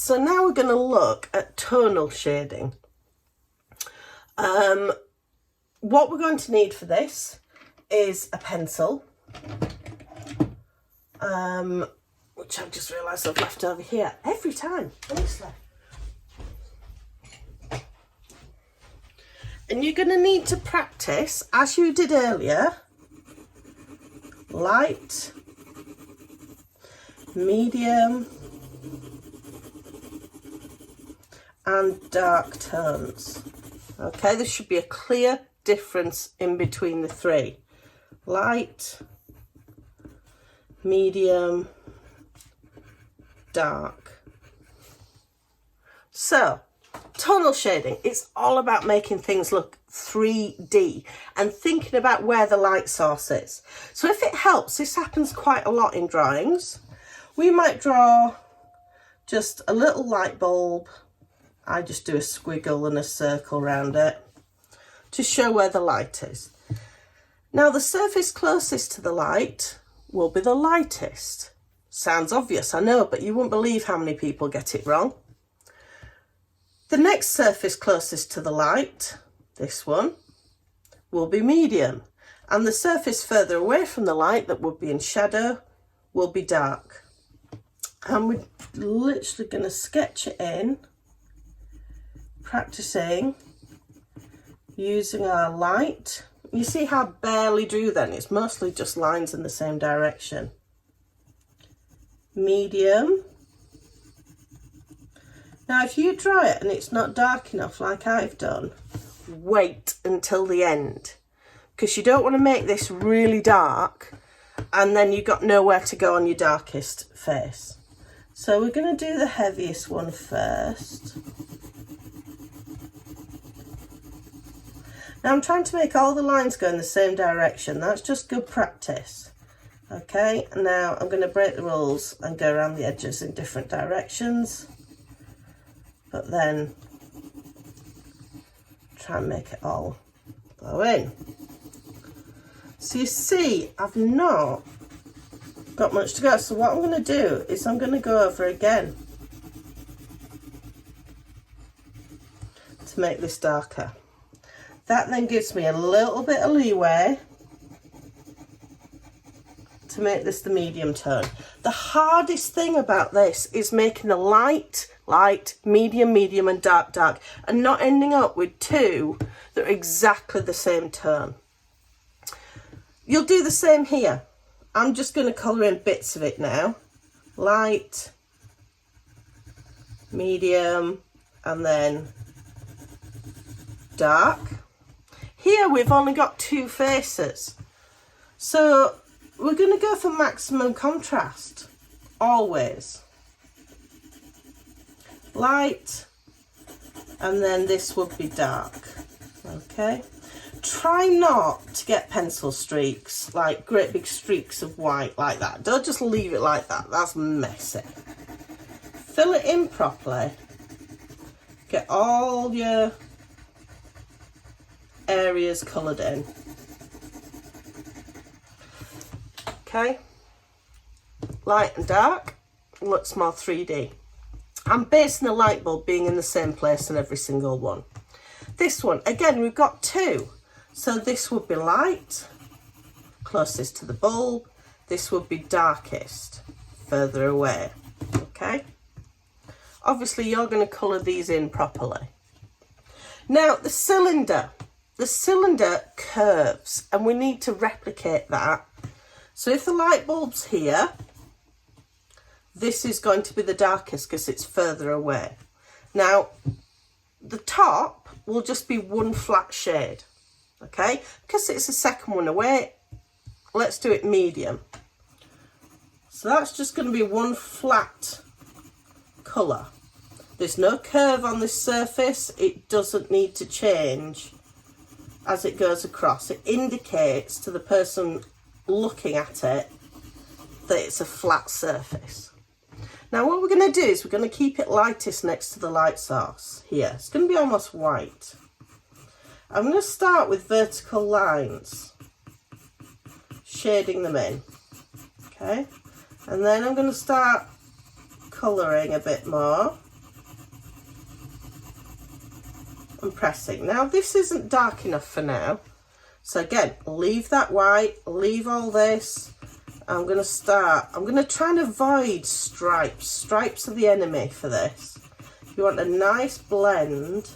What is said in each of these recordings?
So now we're going to look at tonal shading. What we're going to need for this is a pencil, which I've just realised I've left over here every time, honestly. And you're going to need to practice, as you did earlier, light, medium, and dark tones. Okay, there should be a clear difference in between the three. Light, medium, dark. So, tonal shading, it's all about making things look 3D and thinking about where the light source is. So if it helps, this happens quite a lot in drawings. We might draw just a little light bulb. I just do a squiggle and a circle around it to show where the light is. Now the surface closest to the light will be the lightest. Sounds obvious, I know, but you wouldn't believe how many people get it wrong. The next surface closest to the light, this one, will be medium. And the surface further away from the light that would be in shadow will be dark. And we're literally going to sketch it in, practicing using our light. You see how I barely drew then? It's mostly just lines in the same direction. Medium. Now if you draw it and it's not dark enough like I've done, wait until the end, because you don't want to make this really dark and then you've got nowhere to go on your darkest face. So we're going to do the heaviest one first. Now I'm trying to make all the lines go in the same direction. That's just good practice. Okay, now I'm going to break the rules and go around the edges in different directions, but then try and make it all go in. So you see, I've not got much to go. So what I'm going to do is I'm going to go over again to make this darker. That then gives me a little bit of leeway to make this the medium tone. The hardest thing about this is making the light, medium, medium, and dark, dark, and not ending up with two that are exactly the same tone. You'll do the same here. I'm just going to colour in bits of it now. Light, medium, and then dark. Here we've only got two faces, so we're going to go for maximum contrast, always. Light, and then this would be dark, okay? Try not to get pencil streaks, like great big streaks of white like that. Don't just leave it like that, that's messy. Fill it in properly. Get all your areas coloured in. Okay, light and dark, looks more 3D. I'm basing the light bulb being in the same place in every single one. This one, again, we've got two. So this would be light, closest to the bulb. This would be darkest, further away, okay? Obviously, you're going to colour these in properly. Now, the cylinder curves, and we need to replicate that. So if the light bulb's here, this is going to be the darkest because it's further away. Now, the top will just be one flat shade, okay? Because it's the second one away, let's do it medium. So that's just going to be one flat colour. There's no curve on this surface. It doesn't need to change as it goes across. It indicates to the person looking at it that it's a flat surface. Now what we're going to do is we're going to keep it lightest next to the light source here. It's going to be almost white. I'm going to start with vertical lines, shading them in, okay? And then I'm going to start colouring a bit more pressing. Now this isn't dark enough for now. So again, leave that white, leave all this. I'm going to try and avoid stripes. Stripes are the enemy for this. You want a nice blend,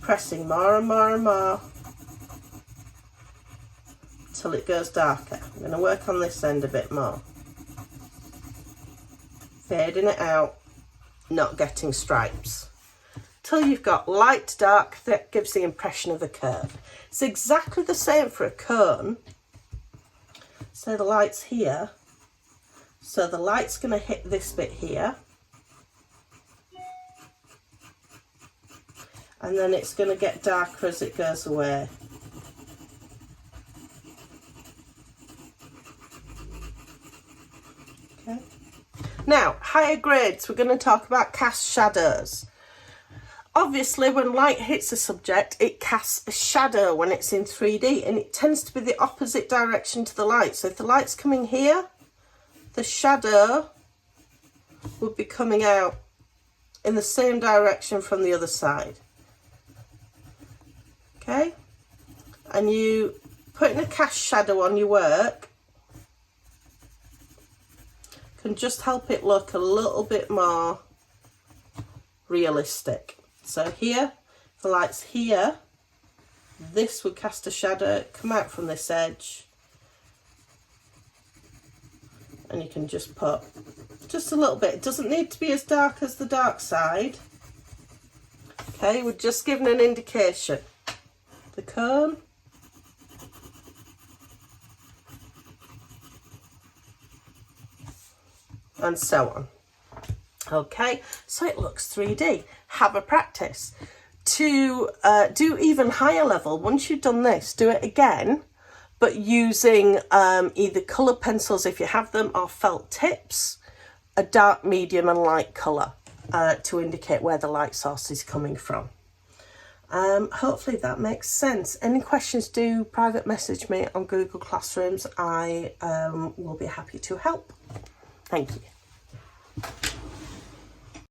pressing more and more and more till it goes darker. I'm going to work on this end a bit more. Fading it out, not getting stripes. Till you've got light to dark, that gives the impression of a curve. It's exactly the same for a cone. So the light's here. So the light's going to hit this bit here. And then it's going to get darker as it goes away. Okay. Now, higher grades, we're going to talk about cast shadows. Obviously, when light hits a subject, it casts a shadow when it's in 3D, and it tends to be the opposite direction to the light. So if the light's coming here, the shadow would be coming out in the same direction from the other side. Okay? And you putting a cast shadow on your work can just help it look a little bit more realistic. So here, if the light's here, this would cast a shadow, come out from this edge. And you can just put just a little bit. It doesn't need to be as dark as the dark side. Okay, we're just giving an indication. The cone. And so on. Okay, so it looks 3D. Have a practice. To do even higher level, once you've done this, do it again, but using either coloured pencils if you have them, or felt tips, a dark, medium and light colour to indicate where the light source is coming from. Hopefully that makes sense. Any questions, do private message me on Google Classrooms. I will be happy to help. Thank you.